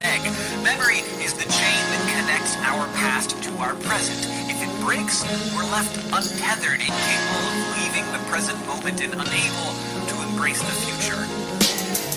egg. Memory is the chain that connects our past to our present. If it breaks, we're left untethered, incapable of leaving the present moment and unable to embrace the future.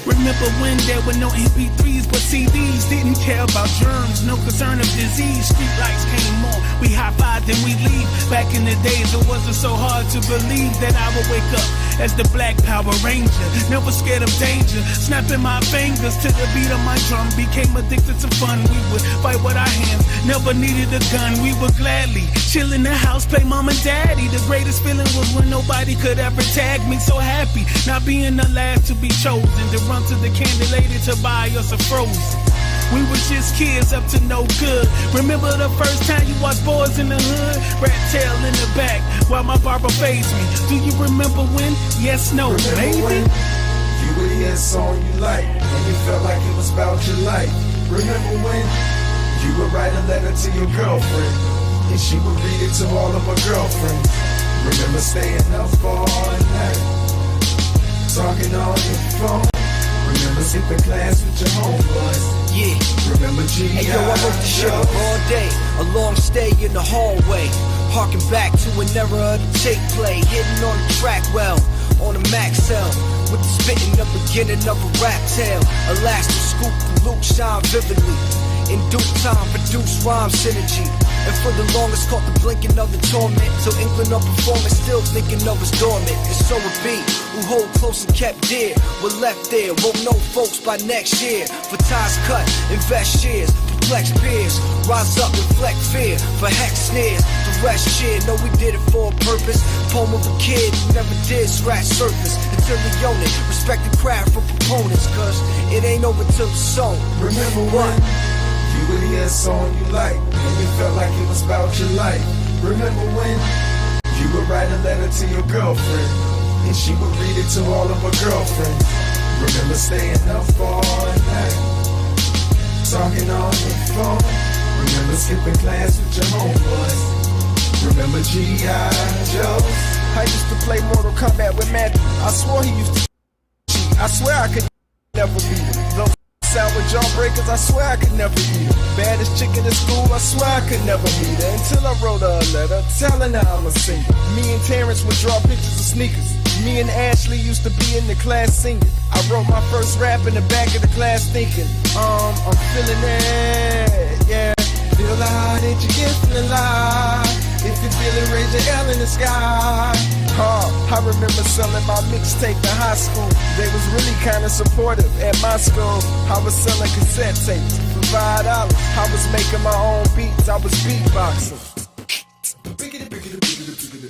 Remember when there were no MP3s but CDs? Didn't care about germs, no concern of disease. Street lights came on, we high-fived and we leave. Back in the days it wasn't so hard to believe that I would wake up as the Black Power Ranger, never scared of danger, snapping my fingers to the beat of my drum. Became addicted to fun, we would fight with our hands, never needed a gun. We would gladly chill in the house, play mom and daddy. The greatest feeling was when nobody could ever tag me. So happy, not being the last to be chosen, to run to the candy lady to buy us a Frozen. We was just kids up to no good. Remember the first time you watched Boys in the Hood? Rat tail in the back while my barber faced me. Do you remember when? Yes, no, maybe. When you would hear a song you liked and you felt like it was about your life. Remember when you would write a letter to your girlfriend and she would read it to all of her girlfriends. Remember staying up all night, talking on your phone. Remember skipping class with your homeboys. Yeah. Remember G.I. Hey yo, I wrote the shit up all day. A long stay in the hallway. Harking back to an era of the tape play. Hitting on the track well, on a max cell. With the spitting the beginning of a rap tale. Elastic scoop from Luke shine vividly. In due time, produce rhyme synergy. And for the longest caught the blinking of the torment. Till inkling of performance, still thinking of his dormant. And so it be, who hold close and kept dear, were left there, won't know folks by next year. For ties cut, invest shares, perplex peers, rise up, reflect fear, for hex snares. The rest cheer, know we did it for a purpose. Poem of a kid who never did scratch surface. Until we own it, respect the craft from proponents. Cause it ain't over till the soul. Remember what? You would hear a song you liked and you felt like it was about your life. Remember when you would write a letter to your girlfriend and she would read it to all of her girlfriends. Remember staying up all night, talking on the phone. Remember skipping class with your homeboys. Remember G.I. Joe. I used to play Mortal Kombat with Madden. I swore he used to cheat. I swear I could never beat him. Those sound with jawbreakers, I swear I could never eat her. Baddest chick in the school, I swear I could never meet her. Until I wrote her a letter telling her I'm a singer. Me and Terrence would draw pictures of sneakers. Me and Ashley used to be in the class singing. I wrote my first rap in the back of the class thinking, I'm feeling it, yeah. Feel the high that you get from the light. If you feel it, raise your L in the sky. I remember selling my mixtape in high school. They was really kinda supportive at my school. I was selling cassette tapes for $5. I was making my own beats, I was beatboxing.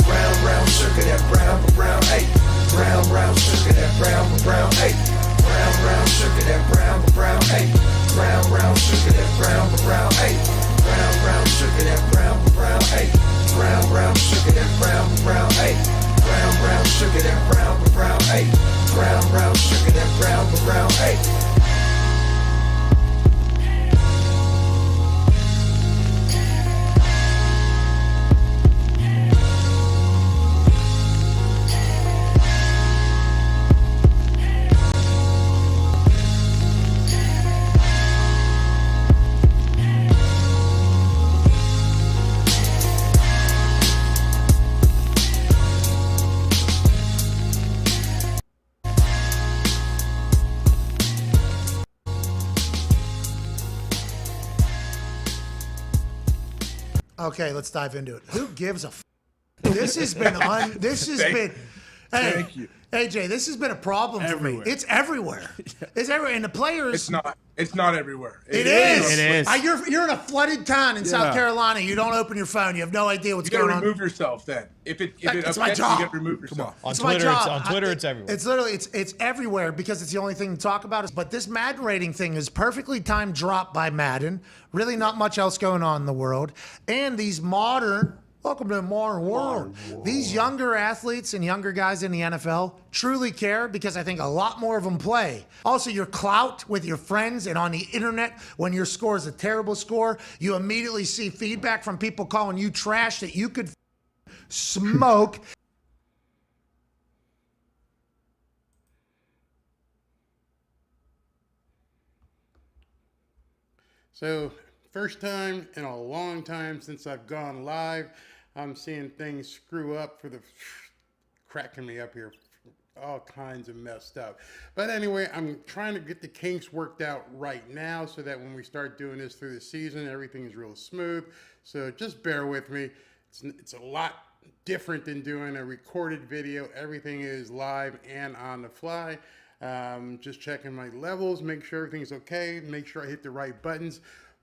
Brown, brown sugar, that brown, brown, hey. Brown, brown sugar, that brown, brown, hey. Brown, brown sugar, that brown, brown, hey. Brown, brown sugar, that brown, brown, hey. Brown, brown sugar, that brown, brown, hey. Brown, brown sugar, that brown, brown, hey. Brown, brown sugar, that brown, brown, hey. Brown, brown sugar, that brown, brown, hey. Okay, let's dive into it. Who gives a f? This has been hey, Thank you. AJ, this has been a problem for me. It's everywhere. It's everywhere. And the players. It's not everywhere. It is. It is. You're in a flooded town in South Carolina. You don't open your phone. You have no idea what's going on. You gotta remove yourself then. If it That's upsets my you, job. you gotta remove yourself. On Twitter, it's everywhere. It's literally it's everywhere because it's the only thing to talk about. But this Madden rating thing is perfectly timed drop by Madden. Really not much else going on in the world. And these welcome to the modern world. These younger athletes and younger guys in the NFL truly care because I think a lot more of them play. Also, your clout with your friends and on the internet, when your score is a terrible score, you immediately see feedback from people calling you trash that you could smoke. So, first time in a long time since I've gone live, I'm seeing things screw up for the cracking me up here. All kinds of messed up. But anyway, I'm trying to get the kinks worked out right now so that when we start doing this through the season, everything is real smooth. So just bear with me. It's a lot different than doing a recorded video. Everything is live and on the fly. Just checking my levels, make sure everything's okay, make sure I hit the right buttons.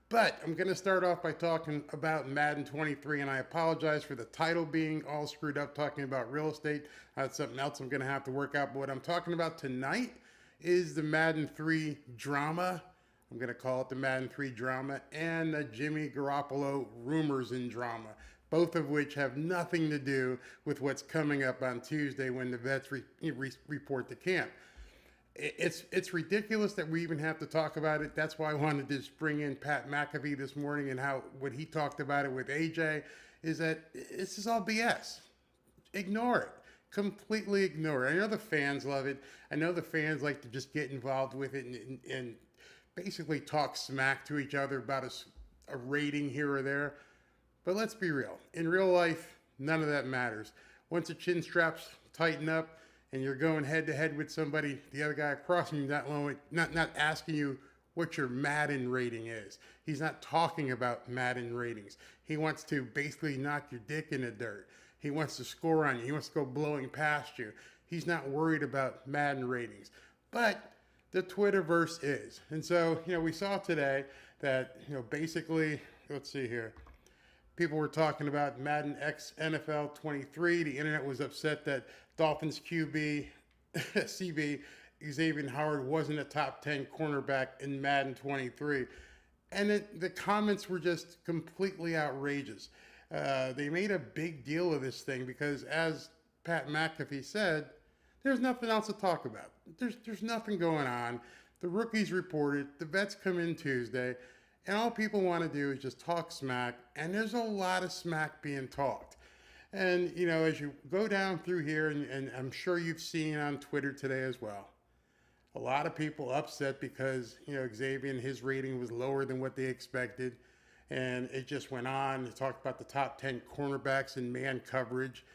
But I'm going to start off by talking about Madden 23, and I apologize for the title being all screwed up, talking about real estate. That's something else I'm going to have to work out. But what I'm talking about tonight is the Madden 3 drama. I'm going to call it the Madden 3 drama, and the Jimmy Garoppolo rumors and drama, both of which have nothing to do with what's coming up on Tuesday when the vets report to camp. It's ridiculous that we even have to talk about it. That's why I wanted to just bring in Pat McAfee this morning, and how what he talked about it with AJ is that this is all BS. Ignore it. Completely ignore it. I know the fans love it. I know the fans like to just get involved with it and basically talk smack to each other about a rating here or there. But let's be real. In real life, none of that matters. Once the chin straps tighten up, and you're going head to head with somebody, the other guy across from you, not asking you what your Madden rating is. He's not talking about Madden ratings. He wants to basically knock your dick in the dirt. He wants to score on you. He wants to go blowing past you. He's not worried about Madden ratings. But the Twitterverse is. And so, we saw today that, basically, let's see here. People were talking about Madden X NFL 23. The internet was upset that Dolphins QB, CB, Xavier Howard wasn't a top 10 cornerback in Madden 23. And the comments were just completely outrageous. They made a big deal of this thing because, as Pat McAfee said, there's nothing else to talk about. There's nothing going on. The rookies reported. The vets come in Tuesday. And all people want to do is just talk smack, and there's a lot of smack being talked. And, as you go down through here, and I'm sure you've seen on Twitter today as well, a lot of people upset because, Xavier and his rating was lower than what they expected. And it just went on. They talked about the top 10 cornerbacks in man coverage.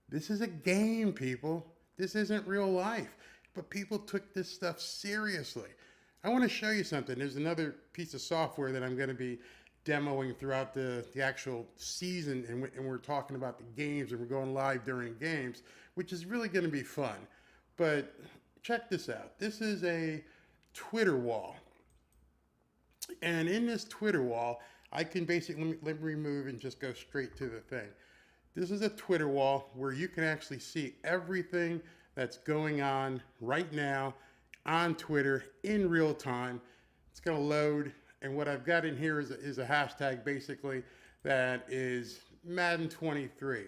This is a game, people. This isn't real life. But people took this stuff seriously. I want to show you something. There's another piece of software that I'm going to be demoing throughout the actual season, and we're talking about the games, and we're going live during games, which is really going to be fun. But check this out. This is a Twitter wall. And in this Twitter wall, I can basically, let me remove and just go straight to the thing. This is a Twitter wall where you can actually see everything that's going on right now on Twitter in real time. It's going to load, and what I've got in here is a hashtag basically that is Madden 23.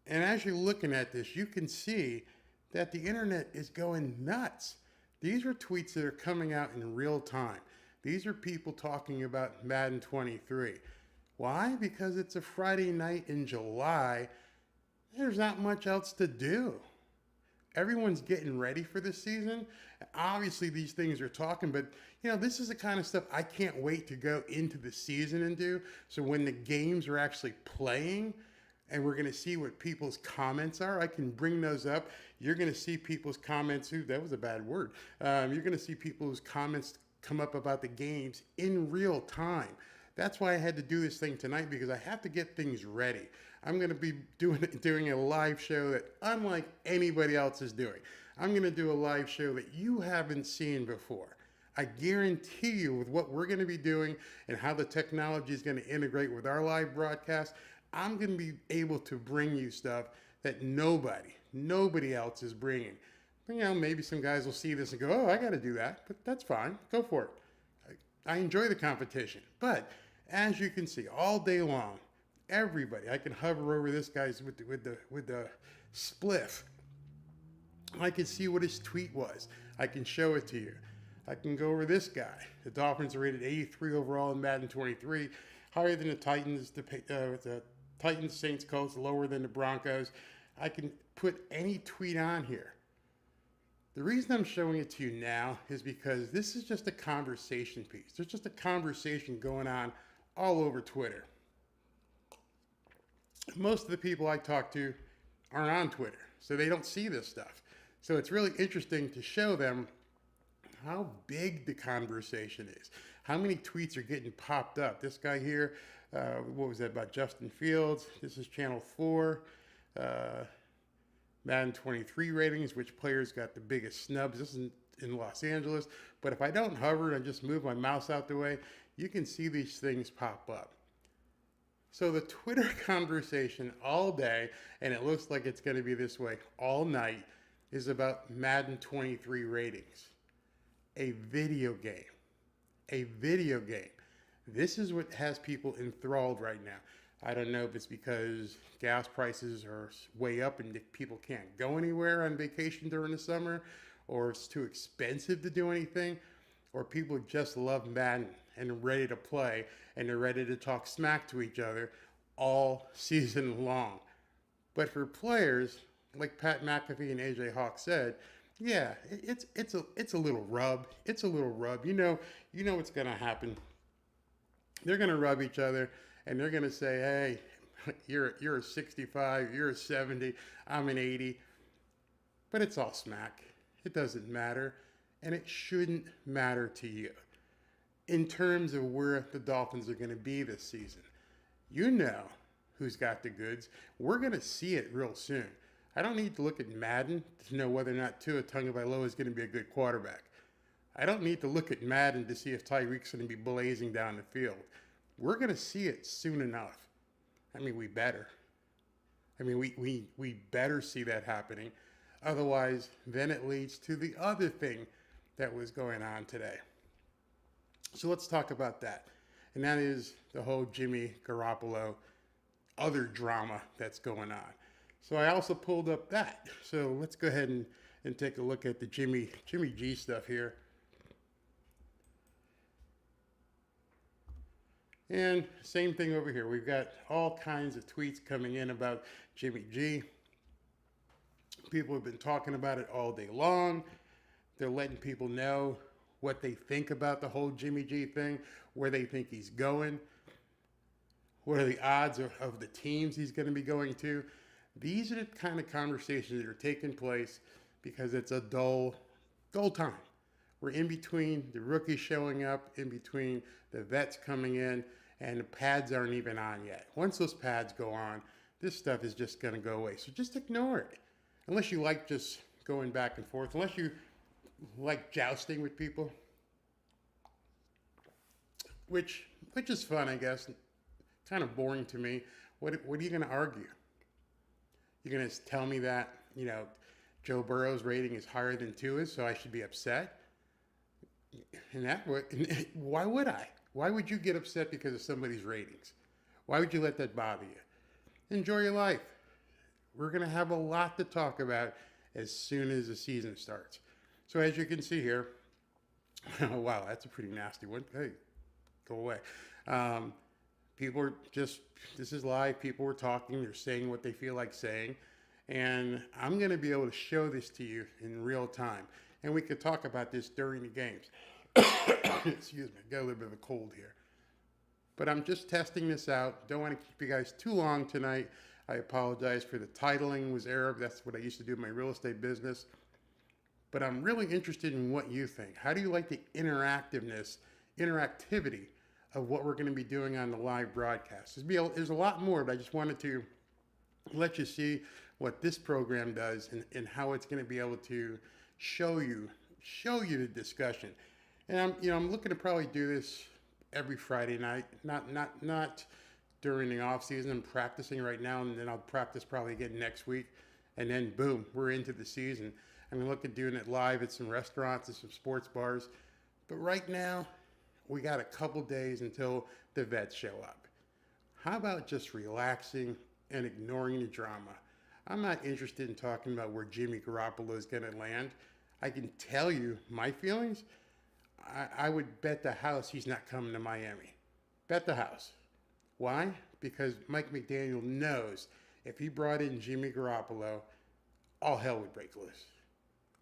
And as you're looking at this, you can see that the internet is going nuts. These are tweets that are coming out in real time. These are people talking about Madden 23. Why? Because it's a Friday night in July. There's not much else to do. Everyone's getting ready for this season. Obviously, these things are talking, but this is the kind of stuff I can't wait to go into the season and do. So when the games are actually playing and we're going to see what people's comments are, I can bring those up. You're going to see people's comments. Ooh, that was a bad word. You're going to see people's comments come up about the games in real time. That's why I had to do this thing tonight, because I have to get things ready. I'm going to be doing a live show that unlike anybody else is doing. I'm going to do a live show that you haven't seen before. I guarantee you, with what we're going to be doing and how the technology is going to integrate with our live broadcast, I'm going to be able to bring you stuff that nobody else is bringing. Maybe some guys will see this and go, oh, I got to do that, but that's fine. Go for it. I enjoy the competition, but as you can see, all day long, everybody, I can hover over this guy's with the spliff. I can see what his tweet was. I can show it to you. I can go over this guy. The Dolphins are rated 83 overall in Madden 23, higher than the Titans. The Titans, Saints, Colts, lower than the Broncos. I can put any tweet on here. The reason I'm showing it to you now is because this is just a conversation piece. There's just a conversation going on all over Twitter. Most of the people I talk to aren't on Twitter, so they don't see this stuff. So it's really interesting to show them how big the conversation is, how many tweets are getting popped up. This guy here, what was that about Justin Fields? This is Channel 4, Madden 23 ratings, which players got the biggest snubs. This is in Los Angeles, but if I don't hover and just move my mouse out the way, you can see these things pop up. So the Twitter conversation all day, and it looks like it's going to be this way all night, is about Madden 23 ratings. A video game. A video game. This is what has people enthralled right now. I don't know if it's because gas prices are way up and people can't go anywhere on vacation during the summer, or it's too expensive to do anything, or people just love Madden and are ready to play, and they're ready to talk smack to each other all season long. But for players, like Pat McAfee and AJ Hawk said, yeah, it's a little rub. It's a little rub. You know what's gonna happen. They're gonna rub each other, and they're gonna say, hey, you're a 65, you're a 70, I'm an 80. But it's all smack. It doesn't matter, and it shouldn't matter to you. In terms of where the Dolphins are going to be this season, you know who's got the goods. We're going to see it real soon. I don't need to look at Madden to know whether or not Tua Tagovailoa is going to be a good quarterback. I don't need to look at Madden to see if Tyreek's going to be blazing down the field. We're going to see it soon enough. I mean, we better. I mean, we better see that happening. Otherwise, then it leads to the other thing that was going on today. So let's talk about that. And that is the whole Jimmy Garoppolo other drama that's going on. So I also pulled up that. So let's go ahead and take a look at the Jimmy G stuff here. And same thing over here. We've got all kinds of tweets coming in about Jimmy G. People have been talking about it all day long. They're letting people know what they think about the whole Jimmy G thing, where they think he's going, what are the odds of the teams he's going to be going to. These are the kind of conversations that are taking place because it's a dull time. We're in between the rookies showing up, in between the vets coming in, and the pads aren't even on yet. Once those pads go on, this stuff is just going to go away. So just ignore it. Unless you like just going back and forth, unless you like jousting with people, which is fun, I guess. Kind of boring to me. What are you going to argue? You're going to tell me that, Joe Burrow's rating is higher than Tua's, so I should be upset? And why would I? Why would you get upset because of somebody's ratings? Why would you let that bother you? Enjoy your life. We're going to have a lot to talk about as soon as the season starts. So as you can see here, oh, wow, that's a pretty nasty one. Hey, go away. People are just, this is live. People are talking. They're saying what they feel like saying. And I'm going to be able to show this to you in real time. And we could talk about this during the games. Excuse me, got a little bit of a cold here. But I'm just testing this out. Don't want to keep you guys too long tonight. I apologize for the titling was Arab. That's what I used to do in my real estate business. But I'm really interested in what you think. How do you like the interactivity of what we're going to be doing on the live broadcast? There's a lot more, but I just wanted to let you see what this program does and how it's going to be able to show you the discussion. And I'm looking to probably do this every Friday night, not during the off season. I'm practicing right now, and then I'll practice probably again next week, and then boom, we're into the season. I'm gonna look at doing it live at some restaurants and some sports bars. But right now, we got a couple days until the vets show up. How about just relaxing and ignoring the drama? I'm not interested in talking about where Jimmy Garoppolo is gonna land. I can tell you my feelings. I would bet the house he's not coming to Miami. Bet the house. Why? Because Mike McDaniel knows if he brought in Jimmy Garoppolo, all hell would break loose.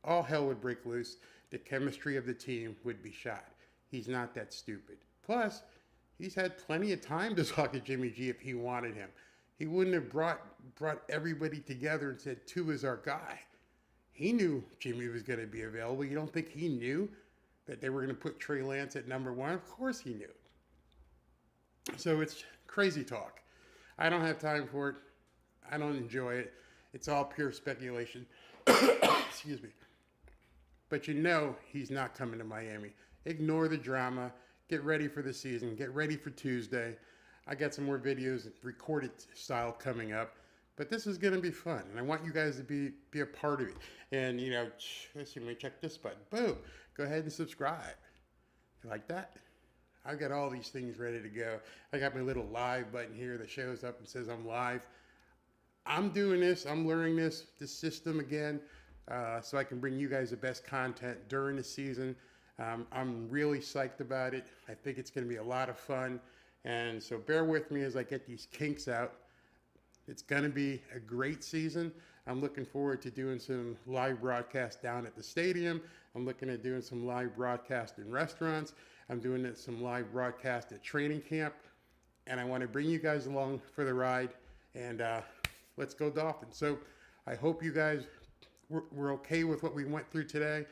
all hell would break loose. The chemistry of the team would be shot. He's not that stupid. Plus, he's had plenty of time to talk to Jimmy G if he wanted him. He wouldn't have brought everybody together and said, Tua is our guy. He knew Jimmy was going to be available. You don't think he knew that they were going to put Trey Lance at number 1? Of course he knew. So it's crazy talk. I don't have time for it. I don't enjoy it. It's all pure speculation. Excuse me. But you know he's not coming to Miami. Ignore the drama. Get ready for the season. Get ready for Tuesday. I got some more videos, recorded style, coming up. But this is going to be fun, and I want you guys to be a part of it. And, you know, let's see, let me check this button. Boom. Go ahead and subscribe. You like that? I've got all these things ready to go. I got my little live button here that shows up and says I'm live. I'm doing this. I'm learning this system again, so I can bring you guys the best content during the season. I'm really psyched about it. I think it's going to be a lot of fun. And so bear with me as I get these kinks out. It's going to be a great season. I'm looking forward to doing some live broadcasts down at the stadium. I'm looking at doing some live broadcasts in restaurants. I'm doing some live broadcasts at training camp. And I want to bring you guys along for the ride. And let's go Dolphins. So I hope you guys were okay with what we went through today.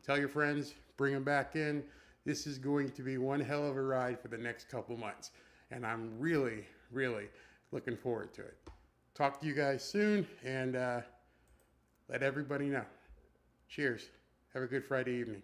Tell your friends, bring them back in. This is going to be one hell of a ride for the next couple months. And I'm really, really looking forward to it. Talk to you guys soon, and let everybody know. Cheers. Have a good Friday evening.